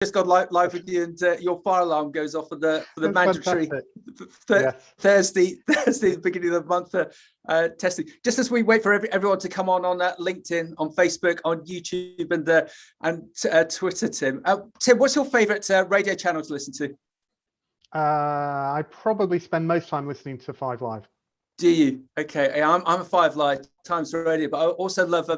just gone live with you, and your fire alarm goes off for the mandatory Thursday, the beginning of the month testing. Just as we wait for everyone to come on LinkedIn, on Facebook, on YouTube, and Twitter, Tim. Tim, what's your favourite radio channel to listen to? I probably spend most time listening to 5 Live. Do you? Okay, I'm a 5 Live Times Radio, but I also love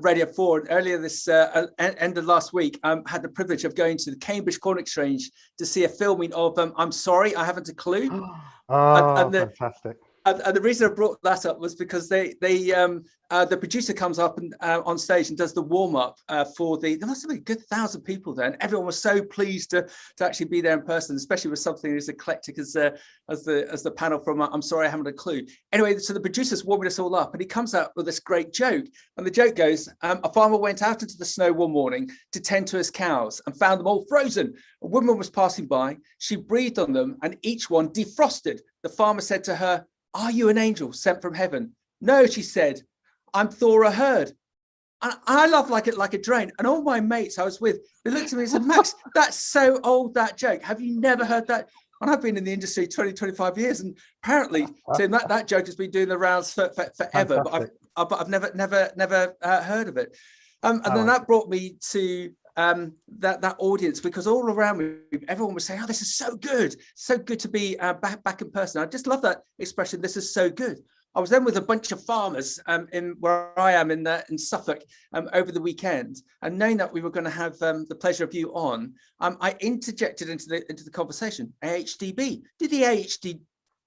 Radio 4. And earlier this end of last week, had the privilege of going to the Cambridge Corn Exchange to see a filming of I'm Sorry, I Haven't a Clue. Fantastic. And the reason I brought that up was because the producer comes up and on stage and does the warm up for there must have been a good 1,000 people there, and everyone was so pleased to actually be there in person, especially with something as eclectic as the panel from I'm Sorry, I Haven't a Clue. Anyway, so the producer's warming us all up, and he comes out with this great joke, and the joke goes: a farmer went out into the snow one morning to tend to his cows and found them all frozen. A woman was passing by. She breathed on them, and each one defrosted. The farmer said to her, "Are you an angel sent from heaven?" "No," she said, "I'm Thor a herd." And I love like a drone. And all my mates I was with, they looked at me and said, "Max, that's so old, that joke. Have you never heard that?" And I've been in the industry 20, 25 years. And apparently, Tim, that joke has been doing the rounds forever. But I've never heard of it. And then that brought me to that audience, because all around me, everyone was saying, "Oh, this is so good to be back in person." I just love that expression. This is so good. I was then with a bunch of farmers in where I am in Suffolk over the weekend, and knowing that we were going to have the pleasure of you on, I interjected into the conversation. AHDB, did the AHD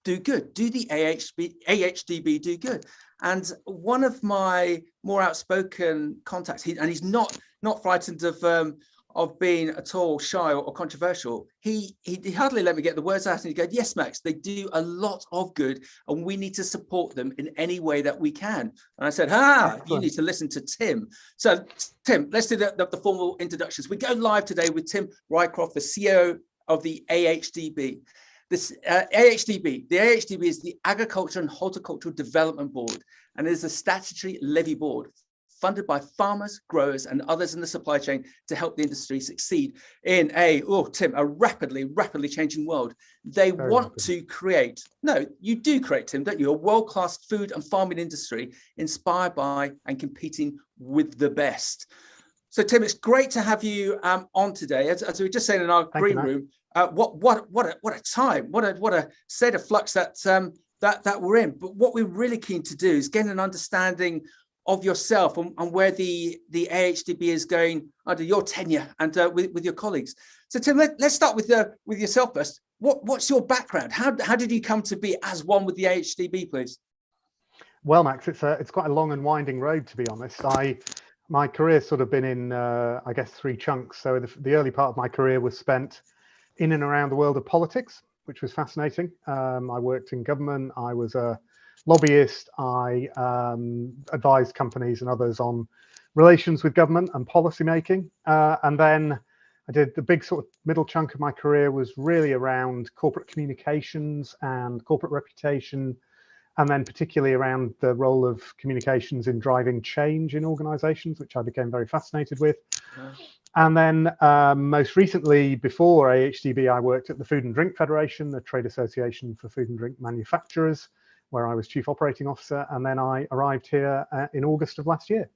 do good? Do the AHDB do good? And one of my more outspoken contacts, he's not frightened of being at all shy or controversial. He hardly let me get the words out, and he goes, "Yes, Max, they do a lot of good, and we need to support them in any way that we can." And I said, "You need to listen to Tim." So, Tim, let's do the formal introductions. We go live today with Tim Rycroft, the CEO of the AHDB. This AHDB, the AHDB is the Agriculture and Horticultural Development Board, and is a statutory levy board funded by farmers, growers, and others in the supply chain to help the industry succeed in a rapidly changing world. They want to create, you do create, Tim, don't you, a world-class food and farming industry inspired by and competing with the best. So, Tim, it's great to have you on today. As we were just saying in our green room, what a time, what a state of flux that we're in. But what we're really keen to do is get an understanding of yourself and where the AHDB is going under your tenure and with your colleagues. So, Tim, let's start with yourself first. What's your background? How did you come to be as one with the AHDB, please? Well, Max, it's quite a long and winding road, to be honest. My career's sort of been in, I guess, 3 chunks. So the early part of my career was spent in and around the world of politics, which was fascinating. I worked in government. I was a lobbyist. I advised companies and others on relations with government and policy making. And then I did the big sort of middle chunk of my career was really around corporate communications and corporate reputation, and then particularly around the role of communications in driving change in organizations, which I became very fascinated with. And then most recently, before AHDB, I worked at the Food and Drink Federation, the trade association for food and drink manufacturers, where I was chief operating officer. And then I arrived here in August of last year.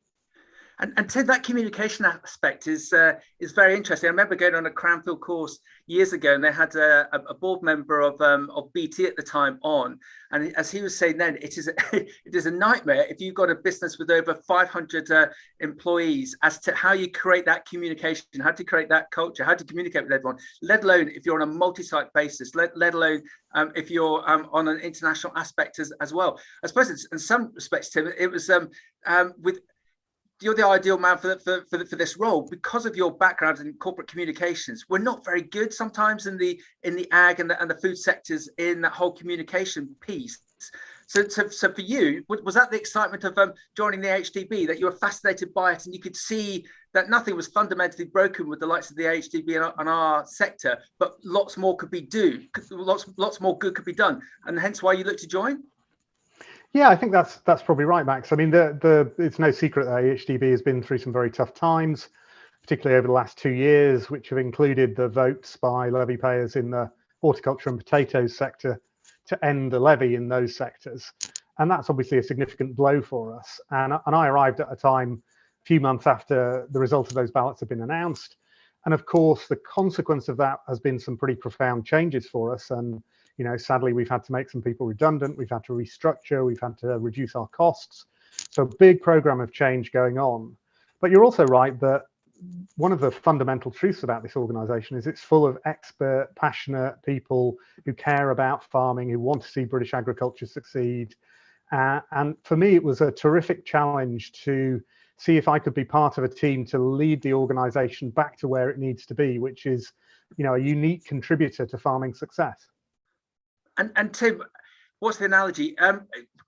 And Ted, that communication aspect is very interesting. I remember going on a Cranfield course years ago, and they had a board member of BT at the time on, and as he was saying then, it is a nightmare if you've got a business with over 500 employees as to how you create that communication, how to create that culture, how to communicate with everyone. Let alone if you're on a multi-site basis, let alone if you're on an international aspect as well. I suppose it's, in some respects, Tim, it was with. You're the ideal man for this role because of your background in corporate communications. We're not very good sometimes in the ag and the food sectors in that whole communication piece. So for you, was that the excitement of joining the AHDB, that you were fascinated by it and you could see that nothing was fundamentally broken with the likes of the AHDB and our sector, but lots more could be lots more good could be done, and hence why you looked to join? Yeah, I think that's probably right, Max. I mean, it's no secret that AHDB has been through some very tough times. particularly over the last 2 years, which have included the votes by levy payers in the horticulture and potatoes sector to end the levy in those sectors. And that's obviously a significant blow for us. And I arrived at a time, a few months after the result of those ballots had been announced. And of course, the consequence of that has been some pretty profound changes for us. And, you know, sadly, we've had to make some people redundant. We've had to restructure. We've had to reduce our costs. So big program of change going on. But you're also right that one of the fundamental truths about this organization is it's full of expert, passionate people who care about farming, who want to see British agriculture succeed. And for me, it was a terrific challenge to see if I could be part of a team to lead the organization back to where it needs to be, which is, you know, a unique contributor to farming success. And Tim, what's the analogy?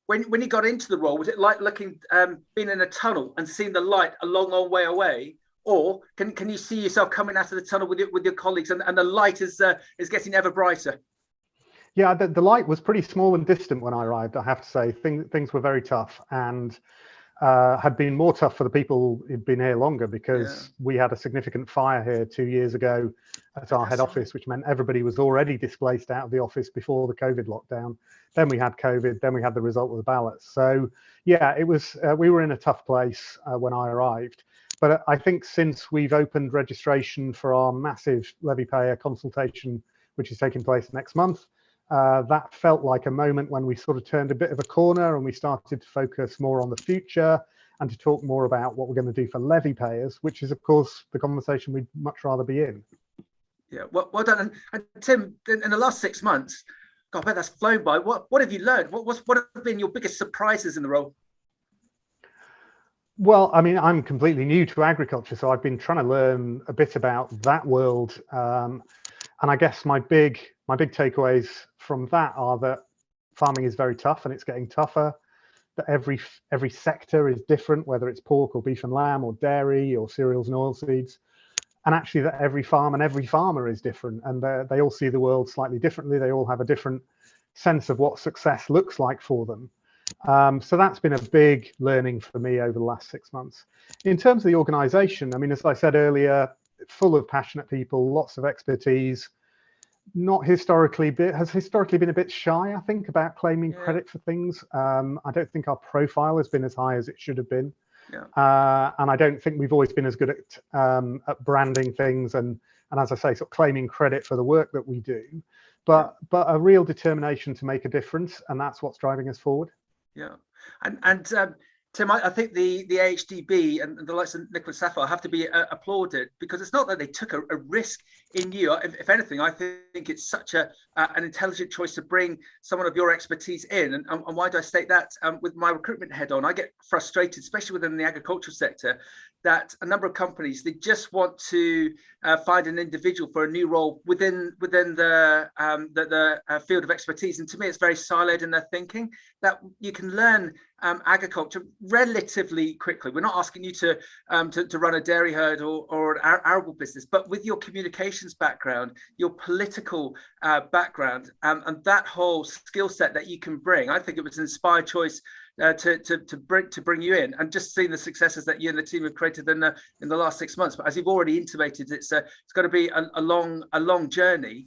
When you got into the role, was it like being in a tunnel and seeing the light a long way away? Or can you see yourself coming out of the tunnel with your colleagues, and the light is getting ever brighter? Yeah, the light was pretty small and distant when I arrived, I have to say. Things were very tough, and had been more tough for the people who'd been here longer, because we had a significant fire here 2 years ago at our head office, which meant everybody was already displaced out of the office before the COVID lockdown. Then we had COVID, then we had the result of the ballots. So yeah, it was we were in a tough place when I arrived. But I think since we've opened registration for our massive levy payer consultation, which is taking place next month, that felt like a moment when we sort of turned a bit of a corner and we started to focus more on the future and to talk more about what we're going to do for levy payers, which is, of course, the conversation we'd much rather be in. Yeah, well done. And Tim, in the last 6 months, God, I bet that's flown by. What have you learned? What have been your biggest surprises in the role? Well, I mean, I'm completely new to agriculture, so I've been trying to learn a bit about that world. And I guess my big takeaways from that are that farming is very tough and it's getting tougher, that every sector is different, whether it's pork or beef and lamb or dairy or cereals and oilseeds. And actually that every farm and every farmer is different, and they all see the world slightly differently. They all have a different sense of what success looks like for them. So that's been a big learning for me over the last 6 months. In terms of the organization, I mean, as I said earlier, full of passionate people, lots of expertise, has historically been a bit shy, I think, about claiming credit for things. I don't think our profile has been as high as it should have been. And I don't think we've always been as good at branding things and as I say, sort of claiming credit for the work that we do, but a real determination to make a difference, and that's what's driving us forward. Yeah. And Tim, I think the AHDB and the likes of Nicholas Saphir have to be applauded, because it's not that they took a risk in you. If anything, I think it's such an intelligent choice to bring someone of your expertise in. And why do I state that? With my recruitment head on, I get frustrated, especially within the agricultural sector, that a number of companies, they just want to find an individual for a new role within the field of expertise. And to me, it's very siloed in their thinking, that you can learn agriculture relatively quickly. We're not asking you to run a dairy herd or an arable business, but with your communications background, your political background, and that whole skill set that you can bring, I think it was an inspired choice to bring you in, and just seeing the successes that you and the team have created in the last 6 months. But as you've already intimated, it's going to be a long journey.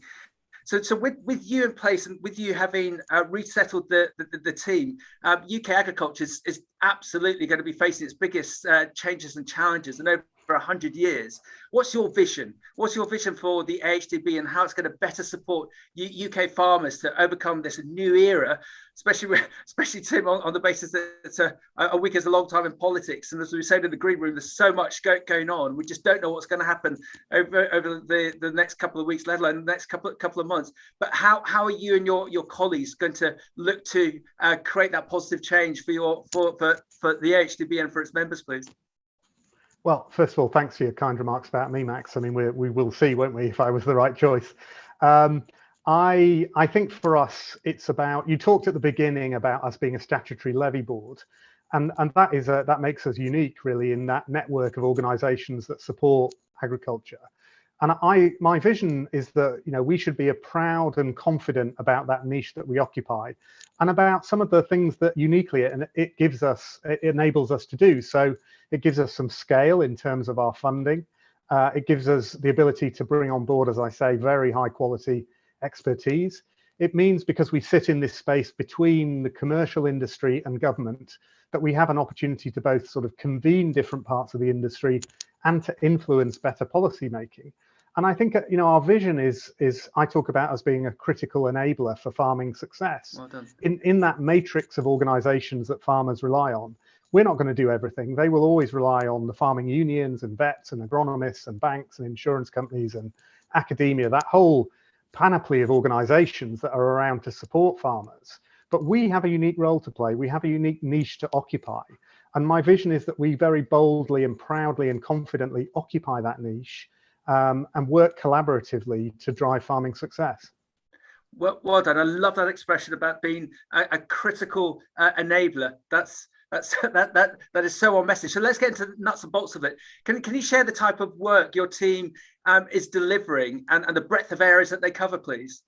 So with you in place, and with you having resettled the team, UK agriculture is absolutely going to be facing its biggest changes and challenges in over 100 years. What's your vision? What's your vision for the AHDB and how it's going to better support UK farmers to overcome this new era, especially Tim, on the basis that a week is a long time in politics, and as we said in the green room, there's so much going on. We just don't know what's going to happen over the next couple of weeks, let alone the next couple of months. But how are you and your colleagues going to look to create that positive change for the AHDB and for its members, please? Well, first of all, thanks for your kind remarks about me, Max. I mean, we will see, won't we, if I was the right choice. I think for us, it's about, you talked at the beginning about us being a statutory levy board, and that makes us unique, really, in that network of organisations that support agriculture. And my vision is that, you know, we should be proud and confident about that niche that we occupy, and about some of the things that uniquely it enables us to do. So it gives us some scale in terms of our funding. It gives us the ability to bring on board, as I say, very high quality expertise. It means, because we sit in this space between the commercial industry and government, that we have an opportunity to both sort of convene different parts of the industry and to influence better policy making. And I think, our vision is I talk about as being a critical enabler for farming success. Well done. In that matrix of organizations that farmers rely on. We're not going to do everything. They will always rely on the farming unions and vets and agronomists and banks and insurance companies and academia, that whole panoply of organizations that are around to support farmers. But we have a unique role to play. We have a unique niche to occupy. And my vision is that we very boldly and proudly and confidently occupy that niche and work collaboratively to drive farming success. Well done. I love that expression about being a critical enabler. That is so on message. So let's get into the nuts and bolts of it. Can you share the type of work your team is delivering and the breadth of areas that they cover, please?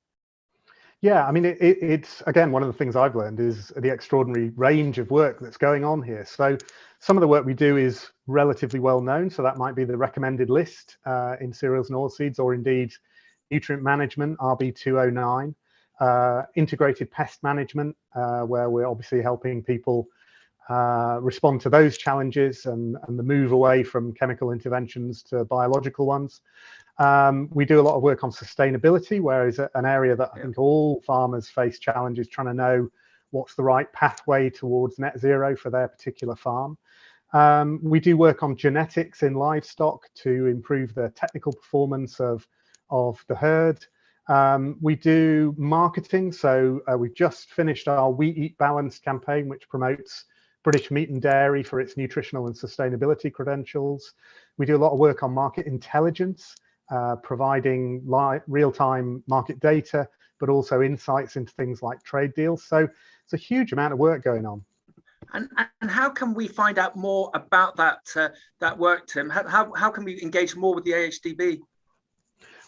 Yeah, I mean, it's again, one of the things I've learned is the extraordinary range of work that's going on here. So some of the work we do is relatively well known. So that might be the recommended list in cereals and oilseeds, or indeed nutrient management, RB209, integrated pest management, where we're obviously helping people respond to those challenges and the move away from chemical interventions to biological ones. We do a lot of work on sustainability, where is an area that I think all farmers face challenges trying to know what's the right pathway towards net zero for their particular farm. We do work on genetics in livestock to improve the technical performance of the herd. We do marketing. So we've just finished our We Eat Balanced campaign, which promotes British meat and dairy for its nutritional and sustainability credentials. We do a lot of work on market intelligence, providing real-time market data, but also insights into things like trade deals. So it's a huge amount of work going on. And how can we find out more about that work, Tim? How can we engage more with the AHDB?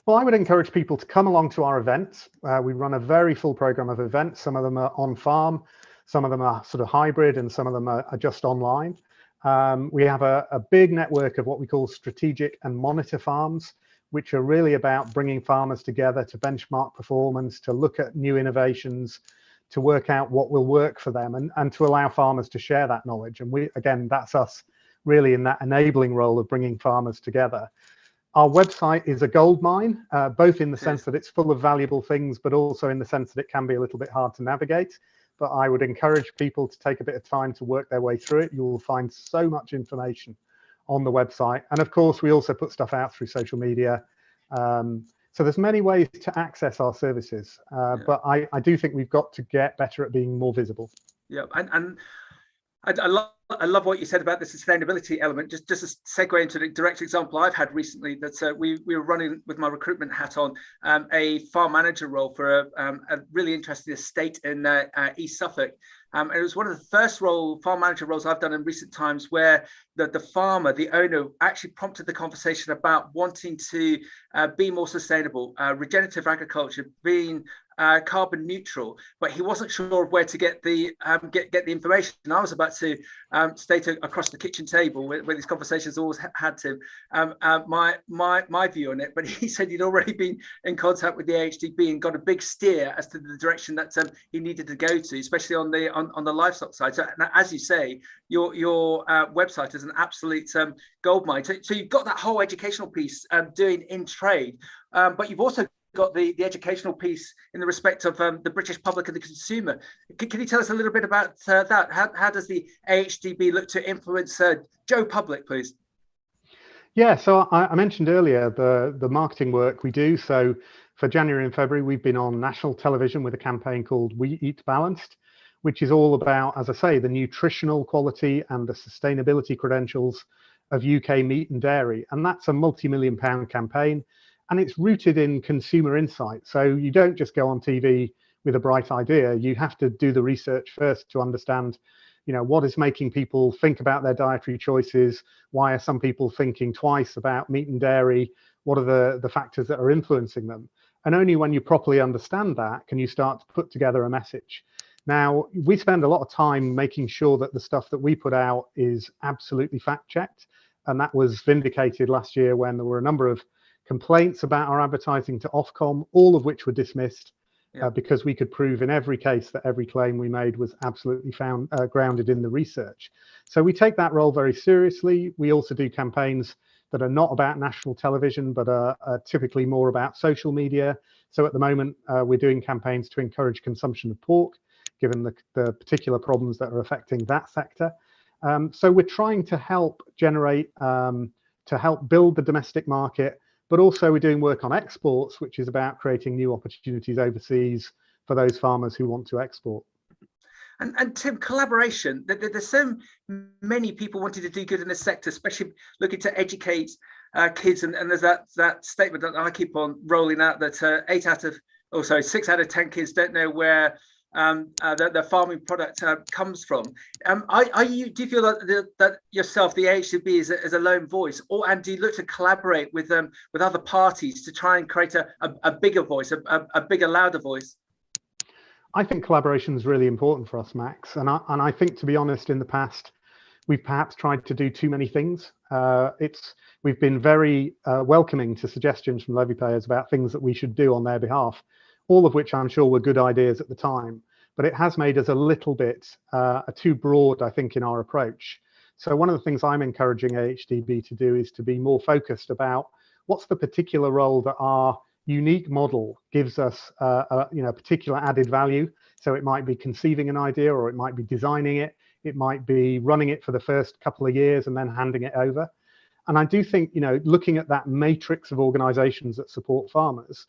Well, I would encourage people to come along to our events. We run a very full program of events. Some of them are on farm, some of them are sort of hybrid, and some of them are just online. We have a big network of what we call strategic and monitor farms, which are really about bringing farmers together to benchmark performance, to look at new innovations, to work out what will work for them, and to allow farmers to share that knowledge. And again, that's us really in that enabling role of bringing farmers together. Our website is a goldmine, both in the sense that it's full of valuable things, but also in the sense that it can be a little bit hard to navigate. But I would encourage people to take a bit of time to work their way through it. You will find so much information on the website. And of course, we also put stuff out through social media. So there's many ways to access our services, but I do think we've got to get better at being more visible. Yeah, and I love what you said about the sustainability element. Just a segue into the direct example I've had recently, that we were running with my recruitment hat on a farm manager role for a really interesting estate in East Suffolk. And it was one of the first farm manager roles I've done in recent times, where the farmer, the owner, actually prompted the conversation about wanting to be more sustainable, regenerative agriculture, being carbon neutral, but he wasn't sure of where to get the information. And I was about to state across the kitchen table where these conversations always had to my view on it. But he said he'd already been in contact with the AHDB and got a big steer as to the direction that he needed to go to, especially on the livestock side. So as you say, your website is an absolute goldmine. So you've got that whole educational piece doing in trade, but you've also got the educational piece in the respect of the British public and the consumer. Can you tell us a little bit about that? How does the AHDB look to influence Joe Public, please? Yeah, so I mentioned earlier the marketing work we do. So for January and February, we've been on national television with a campaign called We Eat Balanced, which is all about, as I say, the nutritional quality and the sustainability credentials of UK meat and dairy. And that's a multi-million-pound campaign. And it's rooted in consumer insight. So you don't just go on TV with a bright idea. You have to do the research first to understand, what is making people think about their dietary choices? Why are some people thinking twice about meat and dairy? What are the factors that are influencing them? And only when you properly understand that can you start to put together a message. Now, we spend a lot of time making sure that the stuff that we put out is absolutely fact-checked. And that was vindicated last year when there were a number of complaints about our advertising to Ofcom, all of which were dismissed because we could prove in every case that every claim we made was absolutely grounded in the research. So we take that role very seriously. We also do campaigns that are not about national television, but are typically more about social media. So at the moment, we're doing campaigns to encourage consumption of pork, given the particular problems that are affecting that sector. So we're trying to help generate, to help build the domestic market, but also we're doing work on exports, which is about creating new opportunities overseas for those farmers who want to export. And Tim, collaboration, there's so many people wanting to do good in this sector, especially looking to educate kids. And there's that statement that I keep on rolling out that 6 out of 10 kids don't know where the farming product comes from. Do you feel that yourself, the AHDB, is a lone voice, and do you look to collaborate with other parties to try and create a bigger voice, a bigger, louder voice? I think collaboration is really important for us, Max. And I think, to be honest, in the past, we've perhaps tried to do too many things. We've been very welcoming to suggestions from levy payers about things that we should do on their behalf, all of which I'm sure were good ideas at the time. But it has made us a little bit too broad, I think, in our approach. So one of the things I'm encouraging AHDB to do is to be more focused about what's the particular role that our unique model gives us particular added value. So it might be conceiving an idea, or it might be designing it. It might be running it for the first couple of years and then handing it over. And I do think, looking at that matrix of organizations that support farmers,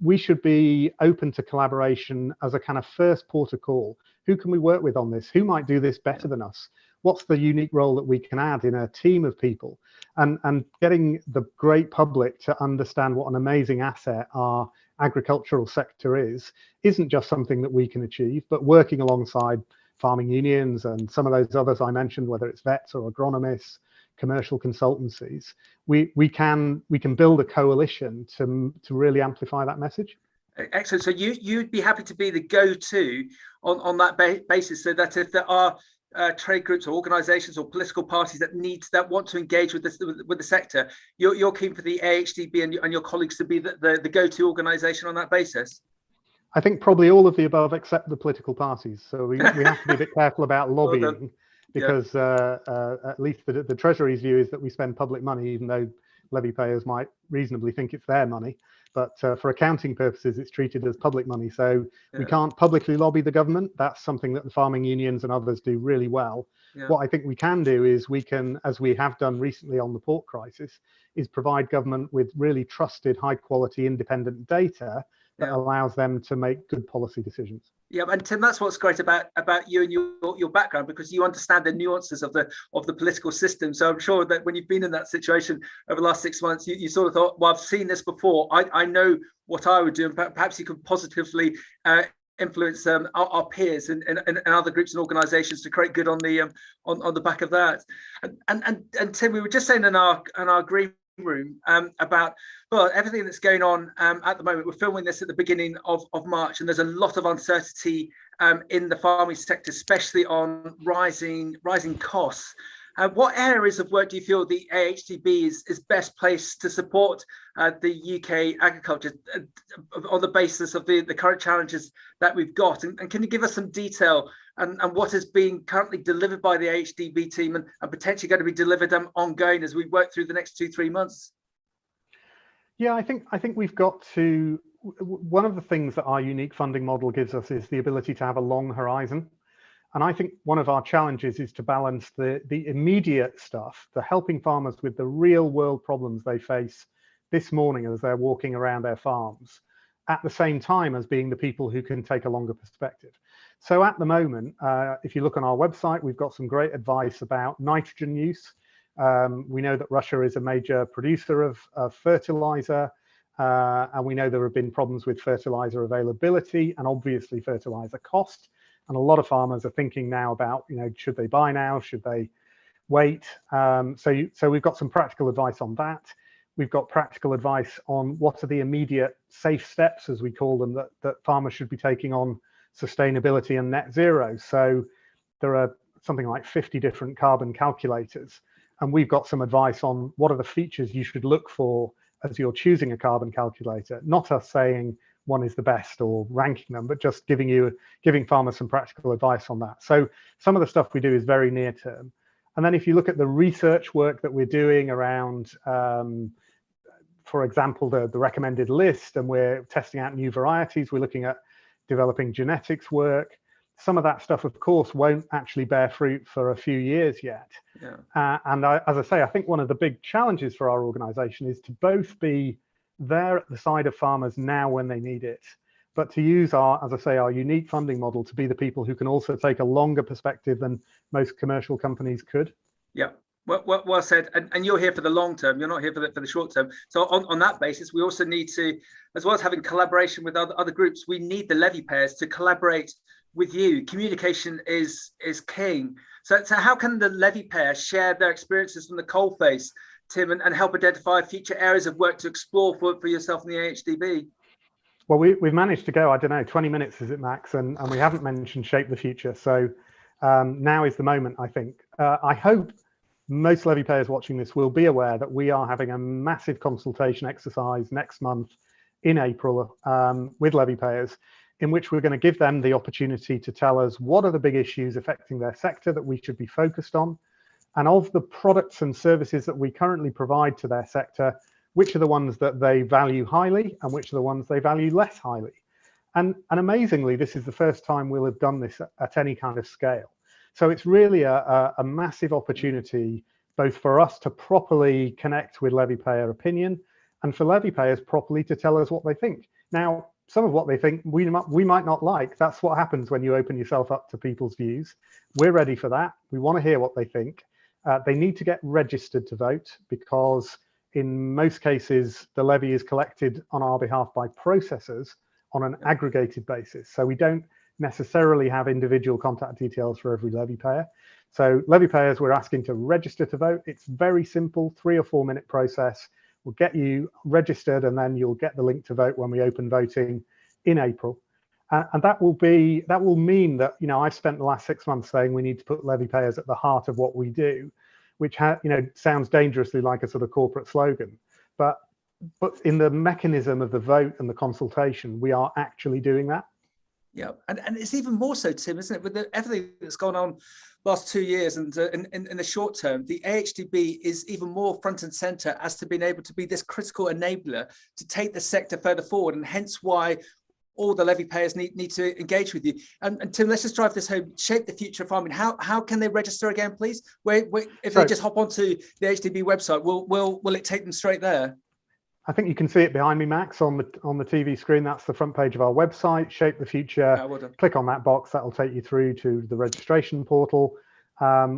we should be open to collaboration as a kind of first port of call. Who can we work with on this? Who might do this better than us? What's the unique role that we can add in a team of people? And getting the great public to understand what an amazing asset our agricultural sector isn't just something that we can achieve, but working alongside farming unions and some of those others I mentioned, whether it's vets or agronomists, commercial consultancies, we can build a coalition to really amplify that message. Excellent. So you'd be happy to be the go-to on that basis, so that if there are trade groups or organisations or political parties that want to engage with the sector, you're keen for the AHDB and your colleagues to be the go-to organisation on that basis? I think probably all of the above, except the political parties. So we have to be a bit careful about lobbying, because at least the Treasury's view is that we spend public money, even though levy payers might reasonably think it's their money. But for accounting purposes, it's treated as public money. So we can't publicly lobby the government. That's something that the farming unions and others do really well. What I think we can do is we can, as we have done recently on the pork crisis, is provide government with really trusted, high quality, independent data that allows them to make good policy decisions. Yeah, and Tim, that's what's great about you and your background, because you understand the nuances of the political system. So I'm sure that when you've been in that situation over the last 6 months, you sort of thought, well, I've seen this before. I know what I would do, and perhaps you could positively influence our peers and other groups and organisations to create good on the back of that. And Tim, we were just saying in our green room about everything that's going on at the moment. We're filming this at the beginning of March, and there's a lot of uncertainty in the farming sector, especially on rising costs. What areas of work do you feel the AHDB is best placed to support the UK agriculture on the basis of the current challenges that we've got? And can you give us some detail and what is being currently delivered by the AHDB team and potentially going to be delivered ongoing as we work through the next 2-3 months? Yeah, I think we've got to. One of the things that our unique funding model gives us is the ability to have a long horizon. And I think one of our challenges is to balance the immediate stuff, the helping farmers with the real world problems they face this morning as they're walking around their farms, at the same time as being the people who can take a longer perspective. So at the moment, if you look on our website, we've got some great advice about nitrogen use. We know that Russia is a major producer of fertilizer, and we know there have been problems with fertilizer availability and obviously fertilizer cost. And a lot of farmers are thinking now about, should they buy now? Should they wait? So we've got some practical advice on that. We've got practical advice on what are the immediate safe steps, as we call them, that farmers should be taking on sustainability and net zero. So there are something like 50 different carbon calculators. and we've got some advice on what are the features you should look for as you're choosing a carbon calculator. Not us saying one is the best or ranking them, but just giving farmers some practical advice on that. So some of the stuff we do is very near term. And then if you look at the research work that we're doing around, for example, the recommended list, and we're testing out new varieties, we're looking at developing genetics work. Some of that stuff, of course, won't actually bear fruit for a few years yet. Yeah. As I say, I think one of the big challenges for our organization is to both be there at the side of farmers now when they need it, but to use our, as I say, our unique funding model to be the people who can also take a longer perspective than most commercial companies could. Yeah. Well said. And you're here for the long term. You're not here for the short term. So on that basis, we also need to, as well as having collaboration with other groups, we need the levy payers to collaborate with you. Communication is king. So how can the levy payers share their experiences from the coalface, Tim, and help identify future areas of work to explore for yourself and the AHDB? Well, we've managed to go, I don't know, 20 minutes, is it, Max? And we haven't mentioned Shape the Future. So now is the moment, I think. I hope most levy payers watching this will be aware that we are having a massive consultation exercise next month in April with levy payers, in which we're going to give them the opportunity to tell us what are the big issues affecting their sector that we should be focused on, and of the products and services that we currently provide to their sector, which are the ones that they value highly and which are the ones they value less highly. And amazingly, this is the first time we'll have done this at any kind of scale. So it's really a massive opportunity, both for us to properly connect with levy payer opinion and for levy payers properly to tell us what they think. Now, some of what they think we might not like. That's what happens when you open yourself up to people's views. We're ready for that. We want to hear what they think. They need to get registered to vote, because in most cases, the levy is collected on our behalf by processors on an aggregated basis. So we don't necessarily have individual contact details for every levy payer. So levy payers, we're asking to register to vote. It's very simple, 3 or 4 minute process. We'll get you registered, and then you'll get the link to vote when we open voting in April. And that will mean that, I've spent the last 6 months saying we need to put levy payers at the heart of what we do, which sounds dangerously like a sort of corporate slogan, but in the mechanism of the vote and the consultation, we are actually doing that. Yeah, and it's even more so, Tim, isn't it? With everything that's gone on last 2 years, and in the short term, the AHDB is even more front and center as to being able to be this critical enabler to take the sector further forward, and hence why all the levy payers need to engage with you. And Tim, let's just drive this home. Shape the Future of Farming. How can they register again, please? If they just hop onto the AHDB website, will it take them straight there? I think you can see it behind me, Max, on the TV screen. That's the front page of our website, Shape the Future. Well done. Click on that box. That'll take you through to the registration portal.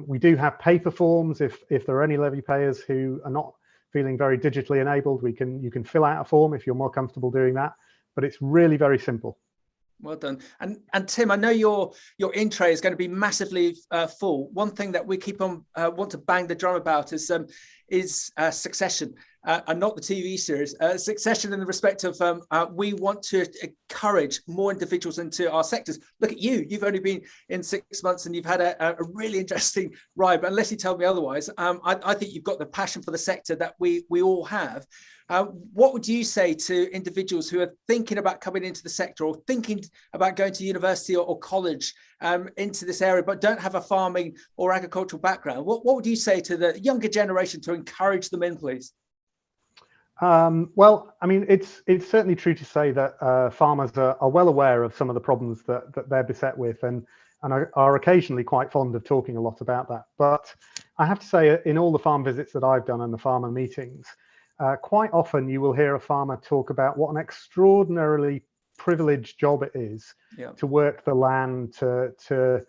We do have paper forms. If there are any levy payers who are not feeling very digitally enabled, you can fill out a form if you're more comfortable doing that. But it's really very simple. Well done. And Tim, I know your in-tray is going to be massively full. One thing that we keep on want to bang the drum about is Succession, and not the TV series. Succession in the respect of we want to encourage more individuals into our sectors. Look at you. You've only been in 6 months and you've had a really interesting ride. But unless you tell me otherwise, I think you've got the passion for the sector that we all have. What would you say to individuals who are thinking about coming into the sector or thinking about going to university or college into this area, but don't have a farming or agricultural background? What would you say to the younger generation to encourage them in, please? Well, I mean, it's certainly true to say that farmers are well aware of some of the problems that they're beset with, and are occasionally quite fond of talking a lot about that. But I have to say, in all the farm visits that I've done and the farmer meetings, quite often you will hear a farmer talk about what an extraordinarily privileged job it is to work the land, to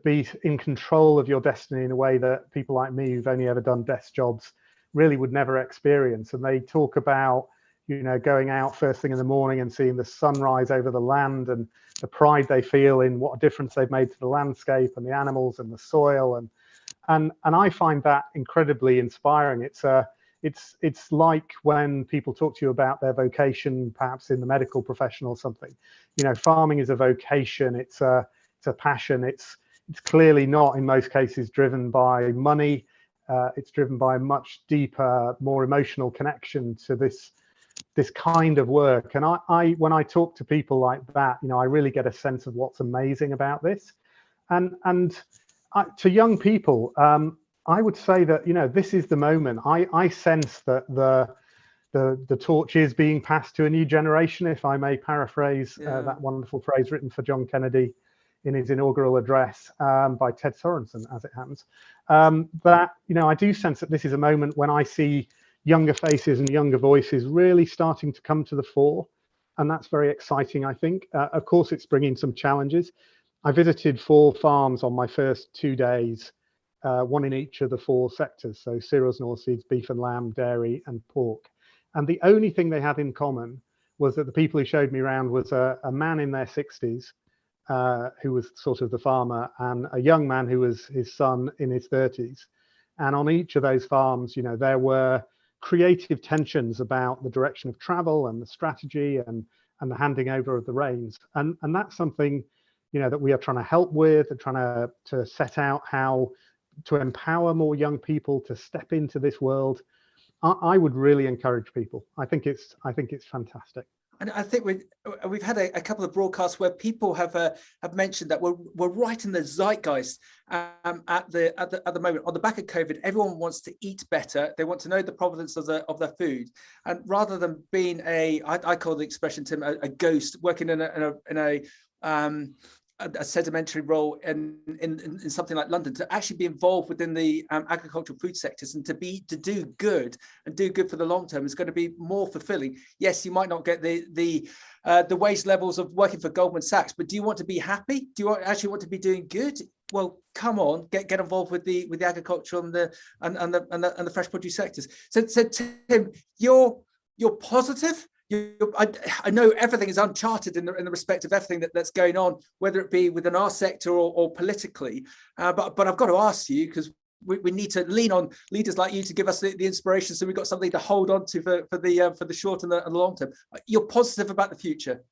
be in control of your destiny in a way that people like me who've only ever done desk jobs really would never experience. And they talk about, going out first thing in the morning and seeing the sunrise over the land, and the pride they feel in what a difference they've made to the landscape and the animals and the soil. And I find that incredibly inspiring. It's like when people talk to you about their vocation, perhaps in the medical profession or something. Farming is a vocation. It's a passion. It's clearly not in most cases driven by money. It's driven by a much deeper, more emotional connection to this kind of work. And I when I talk to people like that, I really get a sense of what's amazing about this. And to young people, I would say that this is the moment. I sense that the torch is being passed to a new generation, if I may paraphrase that wonderful phrase written for John Kennedy in his inaugural address by Ted Sorensen, as it happens. That I do sense that this is a moment when I see younger faces and younger voices really starting to come to the fore, and that's very exciting, I think. Of course, it's bringing some challenges. I visited 4 farms on my first 2 days, one in each of the 4 sectors, so cereals and oilseeds, beef and lamb, dairy and pork. And the only thing they had in common was that the people who showed me around was a man in their 60s, who was sort of the farmer, and a young man who was his son in his 30s. And on each of those farms, there were creative tensions about the direction of travel and the strategy and the handing over of the reins. And that's something, that we are trying to help with, and trying to set out how to empower more young people to step into this world. I would really encourage people. I think it's fantastic. And I think we've had a couple of broadcasts where people have mentioned that we're right in the zeitgeist at the moment. On the back of COVID, everyone wants to eat better. They want to know the provenance of their food, and rather than being I call the expression, Tim, a ghost working in a sedimentary role in something like London, to actually be involved within the agricultural food sectors and to do good for the long term is going to be more fulfilling. Yes, you might not get the wage levels of working for Goldman Sachs, but do you want to be happy? Do you actually want to be doing good? Well, come on, get involved with the agriculture and the fresh produce sectors. So Tim, you're positive. I know everything is uncharted in the respect of everything that's going on, whether it be within our sector or politically. But I've got to ask you, because we need to lean on leaders like you to give us the inspiration, so we've got something to hold on to for the short and the long term. You're positive about the future?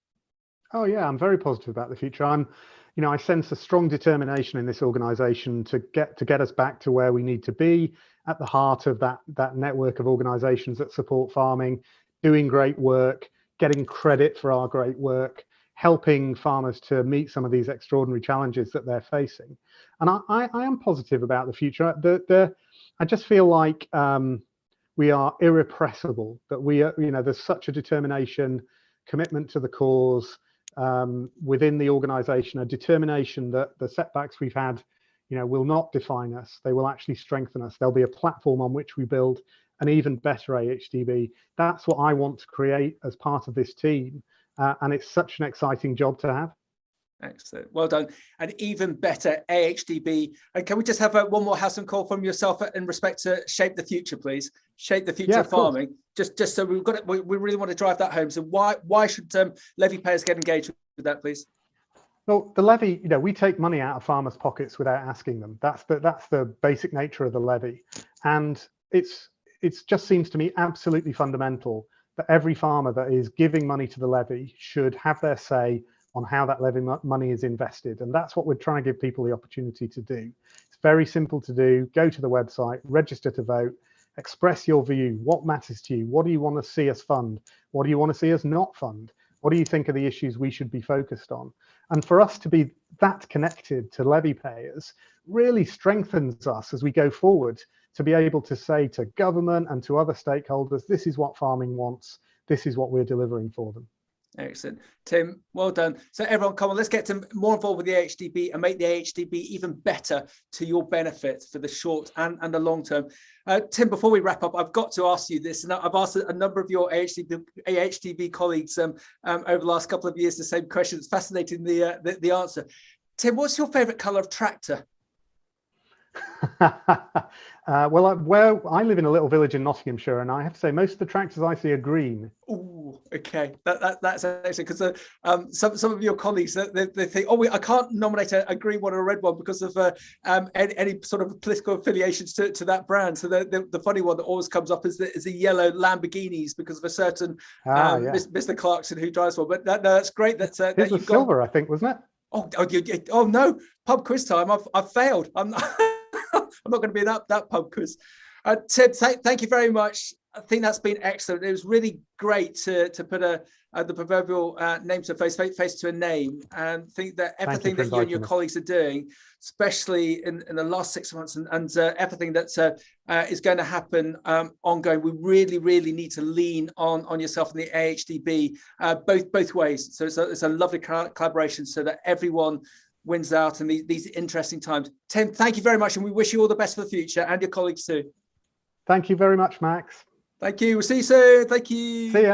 Oh yeah, I'm very positive about the future. I sense a strong determination in this organisation to get us back to where we need to be, at the heart of that network of organisations that support farming, doing great work, getting credit for our great work, helping farmers to meet some of these extraordinary challenges that they're facing. And I am positive about the future. I just feel like we are irrepressible, that we are, there's such a determination, commitment to the cause within the organisation, a determination that the setbacks we've had, will not define us. They will actually strengthen us. There'll be a platform on which we build an even better AHDB. That's what I want to create as part of this team. And it's such an exciting job to have. Excellent. Well done. An even better AHDB. And can we just have one more house and call from yourself in respect to shape the future, please? Shape the future of farming. Just so we've got it. We really want to drive that home. So why should levy payers get engaged with that, please? Well, the levy, we take money out of farmers' pockets without asking them. That's the basic nature of the levy. And it just seems to me absolutely fundamental that every farmer that is giving money to the levy should have their say on how that levy money is invested. And that's what we're trying to give people the opportunity to do. It's very simple to do. Go to the website, register to vote, express your view. What matters to you? What do you want to see us fund? What do you want to see us not fund? What do you think are the issues we should be focused on? And for us to be that connected to levy payers really strengthens us as we go forward, to be able to say to government and to other stakeholders, this is what farming wants. This is what we're delivering for them. Excellent. Tim, well done. So everyone, come on, let's get more involved with the AHDB and make the AHDB even better to your benefit for the short and the long term. Tim, before we wrap up, I've got to ask you this, and I've asked a number of your AHDB colleagues over the last couple of years the same question. It's fascinating, the answer. Tim, what's your favourite colour of tractor? Well, I live in a little village in Nottinghamshire, and I have to say most of the tractors I see are green. Oh, okay, that's actually because some of your colleagues they think, I can't nominate a green one or a red one because of any sort of political affiliations to that brand. So the funny one that always comes up is the yellow Lamborghinis because of a certain Mr. Clarkson who drives one. But that's great. That you've silver, I think, wasn't it? Oh no! Pub quiz time. I've failed. I'm not going to be in that pub quiz. Tim, thank you very much. I think that's been excellent. It was really great to put the proverbial name to a face to a name, and think that everything that you and your colleagues are doing, especially in the last 6 months, and everything that is going to happen ongoing, we really need to lean on yourself and the AHDB both ways. So it's a lovely collaboration so that everyone wins out in these interesting times. Tim, thank you very much, and we wish you all the best for the future, and your colleagues too. Thank you very much, Max. Thank you. We'll see you soon. Thank you. See ya.